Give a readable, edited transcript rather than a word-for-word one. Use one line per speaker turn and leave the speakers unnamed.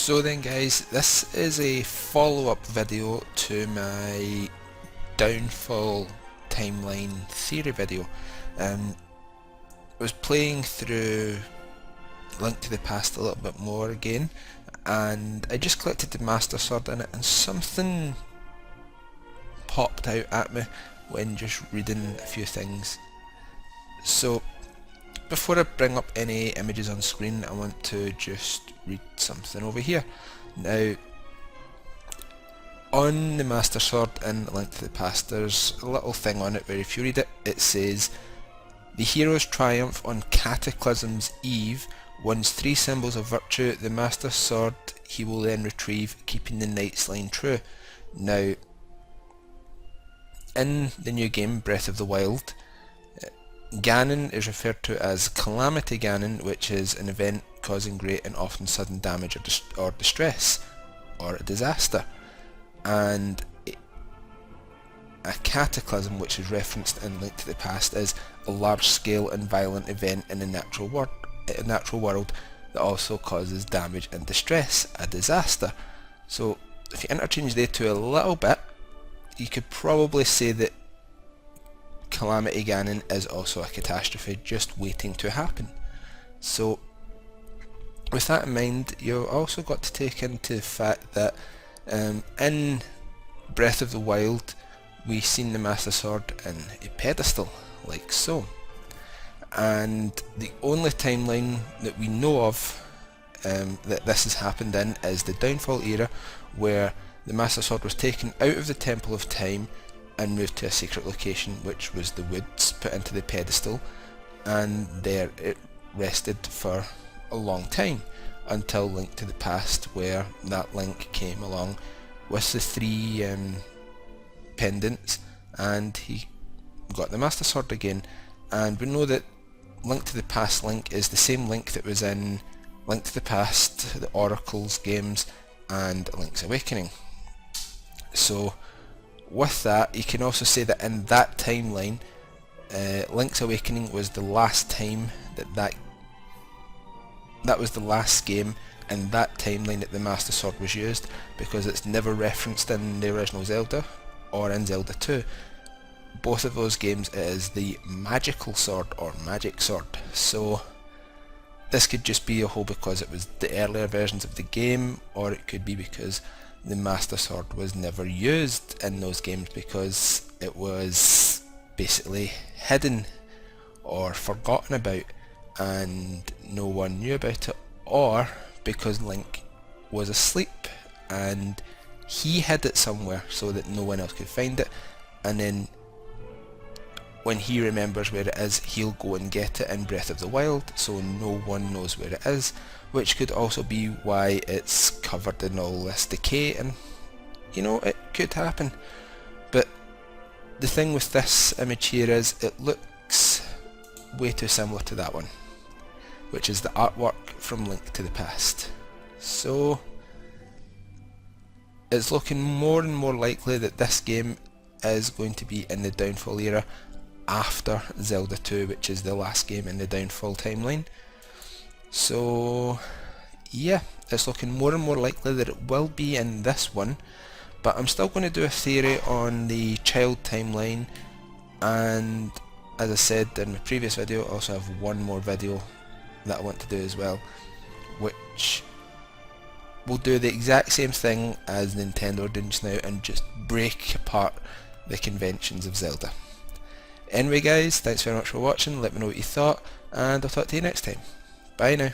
So then guys, this is a follow-up video to my downfall timeline theory video. I was playing through Link to the Past a little bit more again, and I just collected the Master Sword in it, and something popped out at me when just reading a few things. So before I bring up any images on screen, I want to just read something over here. Now, on the Master Sword in Link to the Past, there's a little thing on it where if you read it, it says, "The hero's triumph on Cataclysm's eve wins 3 symbols of virtue. The Master Sword he will then retrieve, keeping the Knight's line true." Now, in the new game, Breath of the Wild, Ganon is referred to as Calamity Ganon, which is an event causing great and often sudden damage or distress, or a disaster. And a cataclysm, which is referenced in Link to the Past, is a large-scale and violent event in a natural world that also causes damage and distress, a disaster. So if you interchange the two a little bit, you could probably say that Calamity Ganon is also a catastrophe just waiting to happen. So with that in mind, you've also got to take into the fact that in Breath of the Wild we've seen the Master Sword in a pedestal, like so. And the only timeline that we know of that this has happened in is the Downfall era, where the Master Sword was taken out of the Temple of Time and moved to a secret location, which was the woods, put into the pedestal, and there it rested for a long time until Link to the Past, where that Link came along with the 3 pendants and he got the Master Sword again. And we know that Link to the Past Link is the same Link that was in Link to the Past, the Oracles games, and Link's Awakening. So with that, you can also say that in that timeline, Link's Awakening was the last time that was the last game in that timeline that the Master Sword was used, because it's never referenced in the original Zelda or in Zelda 2. Both of those games it is the magical sword or magic sword. So this could just be a whole because it was the earlier versions of the game, or it could be because the Master Sword was never used in those games because it was basically hidden or forgotten about and no one knew about it, or because Link was asleep and he hid it somewhere so that no one else could find it, and then when he remembers where it is, he'll go and get it in Breath of the Wild, so no one knows where it is, which could also be why it's covered in all this decay, and you know, it could happen. But the thing with this image here is it looks way too similar to that one, which is the artwork from Link to the Past. So it's looking more and more likely that this game is going to be in the Downfall era after Zelda 2, which is the last game in the Downfall timeline. So yeah, it's looking more and more likely that it will be in this one, but I'm still going to do a theory on the child timeline, and as I said in my previous video, I also have one more video that I want to do as well, which will do the exact same thing as Nintendo are doing just now and just break apart the conventions of Zelda. Anyway guys, thanks very much for watching, let me know what you thought, and I'll talk to you next time. Bye now.